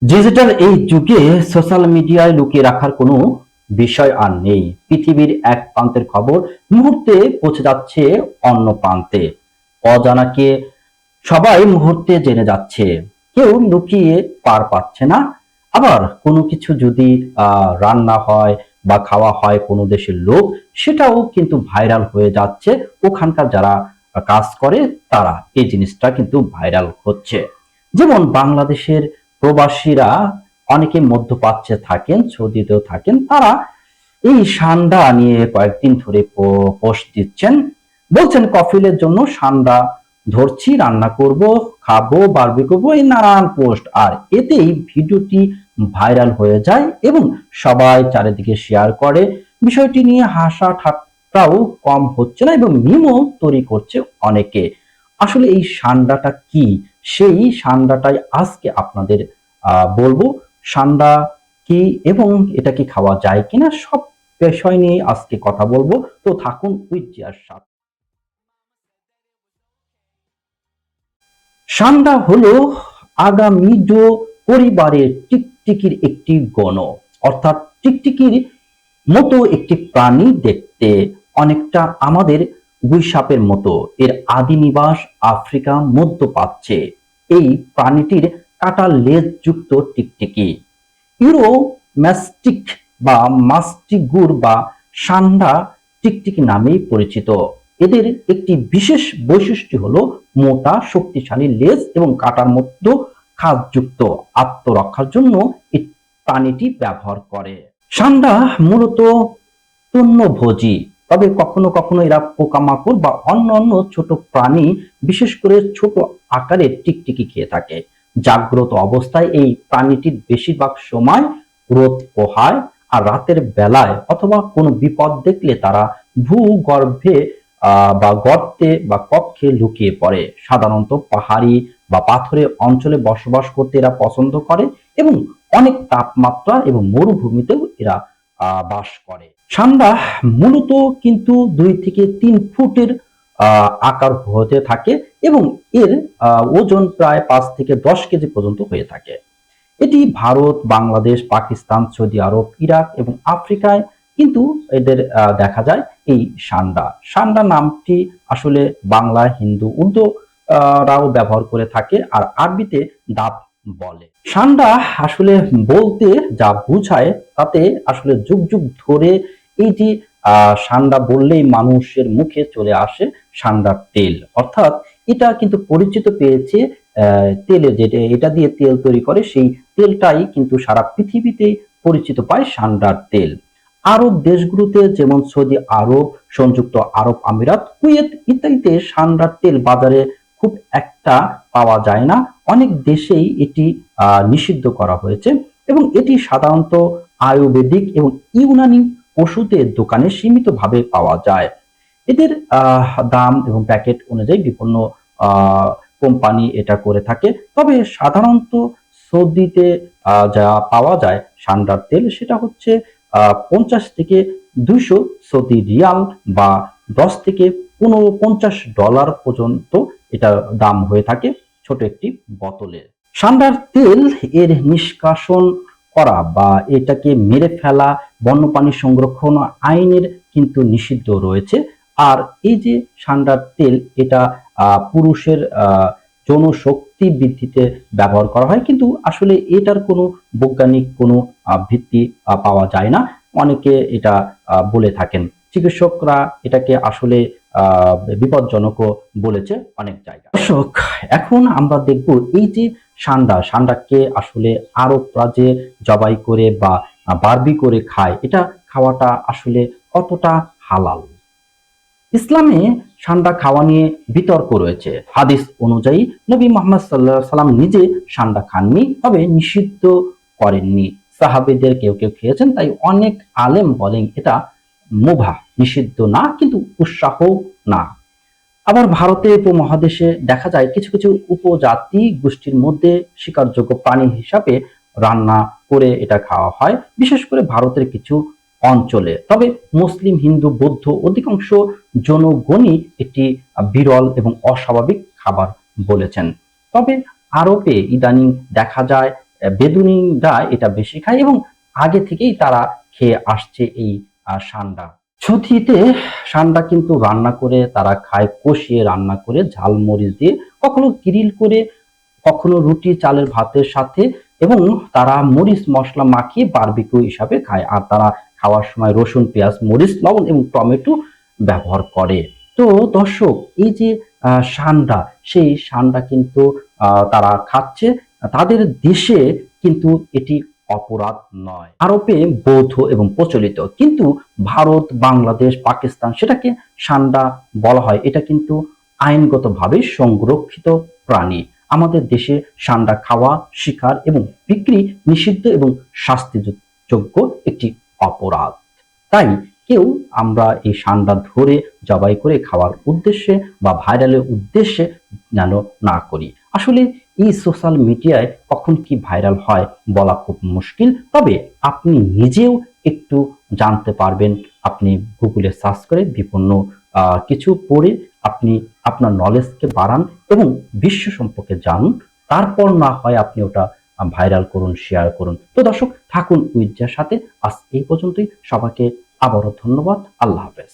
Digital এই যুগে social মিডিয়ায় লুকিয়ে রাখার কোনো বিষয় আর নেই। পৃথিবীর এক প্রান্তের খবর মুহূর্তে পৌঁছে যাচ্ছে অন্য প্রান্তে। অজানাকে সবাই মুহূর্তে জেনে যাচ্ছে। কেউ লুকিয়ে পার পাচ্ছে না। আবার কোনো কিছু যদি রান্না হয় বা খাওয়া হয় কোনো দেশের লোক, সেটাও কিন্তু ভাইরাল হয়ে যাচ্ছে। ওখানকার যারা কাজ করে তারা এই জিনিসটা কিন্তু ভাইরাল হচ্ছে। যেমন বাংলাদেশের প্রবাসীরা অনেকে মধ্যপ্রাচ্যে থাকেন, সৌদিতেও থাকেন, তারা এই সান্ডা নিয়ে কয়েকদিন ধরে পোস্ট দিচ্ছেন। বলছেন কফিলের জন্য সান্ডা ধরছি, রান্না করব, খাবো, বারবি করবো, এই নানান পোস্ট। আর এতেই ভিডিওটি ভাইরাল হয়ে যায় এবং সবাই চারিদিকে শেয়ার করে। বিষয়টি নিয়ে হাসা ঠাট্টাও কম হচ্ছে না এবং মিমও তৈরি করছে অনেকে। আসলে এই সান্ডাটা কি, সেই সান্ডাটাই আজকে আপনাদের বলবো। সান্ডা কি এবং এটা কি খাওয়া যায় কিনা, সব বিষয় নিয়ে আজকে কথা বলবো। তো থাকুন উইথ জিয়ার সাথে। সান্ডা হলো আগামিডো পরিবারের টিকটিকির একটি গণ, অর্থাৎ টিকটিকির মতো একটি প্রাণী, দেখতে অনেকটা আমাদের গুইসাপের মতো। এর আদি নিবাস আফ্রিকা মধ্যপ্রাচ্যে। এই প্রাণীটির কাটা লেজ যুক্ত টিকটিকি ইউরোম্যাস্টিক বা মাস্টিগুর বা সান্ডা টিকটিকি নামেই পরিচিত। এদের একটি বিশেষ বৈশিষ্ট্য হলো মোটা শক্তিশালী লেজ এবং কাটার মধ্যে খাঁজযুক্ত। আত্মরক্ষার জন্য এই প্রাণীটি ব্যবহার করে। সান্ডা মূলত তৃণভোজী, তবে কখনো কখনো এরা পোকামাকড় বা অন্যান্য ছোট প্রাণী, বিশেষ করে ছোট আকারের টিকটিকি খেয়ে থাকে। জাগ্রত অবস্থায় এই প্রাণীটির বেশিরভাগ সময় রোদ পোহায়, আর রাতের বেলায় অথবা কোনো বিপদ দেখলে তারা ভূগর্ভে বা গর্তে বা কক্ষে লুকিয়ে পড়ে। সাধারণত পাহাড়ি বা পাথুরে অঞ্চলে বসবাস করতে এরা পছন্দ করে এবং অনেক তাপমাত্রা এবং মরুভূমিতেও এরা বাস করে। সান্ডা মূলত কিন্তু 2 থেকে 3 ফুটের আকার হতে থাকে এবং এর ওজন প্রায় 5 থেকে 10 কেজি পর্যন্ত হয়ে থাকে। এটি ভারত, বাংলাদেশ, পাকিস্তান, সৌদি আরব, ইরাক এবং আফ্রিকায় কিন্তু এদের দেখা যায়। এই সান্ডা সান্ডা নামটি আসলে বাংলা, হিন্দু, উর্দু রাও ব্যবহার করে থাকে, আর আরবিতে দাব বলে। সান্ডা আসলে বলতে যা বোঝায় তাতে আসলে যুগ যুগ ধরে এই যে সান্ডা বললেই মানুষের মুখে চলে আসে সান্ডার তেল, অর্থাৎ এটা কিন্তু পরিচিত পেয়েছে তেলে, যেটা এটা দিয়ে তেল তৈরি করে, সেই তেলটাই কিন্তু সারা পৃথিবীতে পরিচিত পায় সান্ডার তেল। আরব দেশগুলোতে যেমন সৌদি আরব, সংযুক্ত আরব আমিরাত, কুয়েত ইত্যাদিতে সান্ডার তেল বাজারে খুব একটা পাওয়া যায় না। অনেক দেশেই এটি নিষিদ্ধ করা হয়েছে এবং এটি সাধারণত আয়ুর্বেদিক এবং ইউনানি ওষুধের দোকানে সীমিতভাবে পাওয়া যায়। এদের দাম এবং প্যাকেট অনুযায়ী বিভিন্ন কোম্পানি এটা করে থাকে। তবে সাধারণত সৌদিতে যা পাওয়া যায় সান্ডার তেল, সেটা হচ্ছে 50 থেকে 200 সৌদি রিয়াল বা $10 থেকে $50 পর্যন্ত এটা দাম হয়ে থাকে ছোট একটি বোতলে। সান্ডার তেল এর নিষ্কাশন করা বা এটাকে মেরে ফেলা বন্যপ্রাণী সংরক্ষণ আইনের কিন্তু নিষিদ্ধ রয়েছে। আর এই যে সান্ডার তেল, এটা পুরুষের যৌন শক্তি বৃদ্ধিতে ব্যবহার করা হয়, কিন্তু আসলে এটার কোনো বৈজ্ঞানিক কোনো ভিত্তি পাওয়া যায় না। অনেকে এটা বলে থাকেন, চিকিৎসকরা এটাকে আসলে বিপজ্জনকও বলেছে অনেক জায়গায়। দর্শক, এখন আমরা দেখব এই যে সান্ডাকে আসলে আরবরা যে জবাই করে বা বারবি করে খায়, এটা খাওয়াটা আসলে কতটা হালাল। ইসলামে সান্ডা খাওয়া নিয়ে বিতর্ক রয়েছে। হাদিস অনুযায়ী নবী মুহাম্মদ সাল্লাল্লাহু আলাইহি ওয়াসাল্লাম নিজে সান্ডা খাননি, তবে নিষিদ্ধ করেননি। সাহাবীদের কেউ কেউ খেয়েছেন, তাই অনেক আলেম বলেন এটা মুবাহ, নিষিদ্ধ না কিন্তু উৎসাহ না। আবার ভারতের উপমহাদেশে দেখা যায় কিছু কিছু উপজাতি গোষ্ঠীর মধ্যে শিকারযোগ্য প্রাণী হিসাবে রান্না করে এটা খাওয়া হয়, বিশেষ করে ভারতের কিছু অঞ্চলে। তবে মুসলিম, হিন্দু, বৌদ্ধ অধিকাংশ জনগণই একটি বিরল এবং অস্বাভাবিক খাবার বলেছেন। তবে আরবে ইদানিং দেখা যায় বেদুনীরা এটা বেশি খায় এবং আগে থেকেই তারা খেয়ে আসছে এই সান্ডা। ছুটিতে সান্ডা কিন্তু রান্না করে তারা খায়, কষিয়ে রান্না করে ঝাল মরিচ দিয়ে, কখনো গ্রিল করে, কখনো রুটি চালের ভাতের সাথে, এবং তারা মরিচ মশলা মাখিয়ে বারবিকিউ হিসাবে খায়। আর তারা খাওয়ার সময় রসুন, পেঁয়াজ, মরিচ, লবণ এবং টমেটো ব্যবহার করে। তো দর্শক, এই যে সান্ডা, সেই সান্ডা কিন্তু তারা খাচ্ছে, তাদের দেশে কিন্তু এটি অপরাধ নয়। আরবে বৈধ এবং প্রচলিত, কিন্তু ভারত, বাংলাদেশ, পাকিস্তান সেটাকে সান্ডা বলা হয়। এটা কিন্তু আইনগতভাবে সংরক্ষিত প্রাণী। আমাদের দেশে সান্ডা খাওয়া, শিকার এবং বিক্রি নিষিদ্ধ এবং শাস্তিযোগ্য একটি অপরাধ। তাই কেউ আমরা এই সান্ডা ধরে জবাই করে খাওয়ার উদ্দেশ্যে বা ভাইরালের উদ্দেশ্যে যেন না করি। আসলে এই সোশ্যাল মিডিয়ায় কখন কি ভাইরাল হয় বলা খুব মুশকিল, তবে আপনি নিজেও একটু জানতে পারবেন। আপনি গুগলে সার্চ করে বিভিন্ন কিছু পড়ে আপনি আপনার নলেজকে বাড়ান এবং বিশ্ব সম্পর্কে জানুন। তারপর না হয় আপনি ওটা ভাইরাল করুন, শেয়ার করুন। তো দর্শক, থাকুন উইজার সাথে। আজ এই পর্যন্তই। সবাইকে আবারও ধন্যবাদ। আল্লাহ হাফেজ।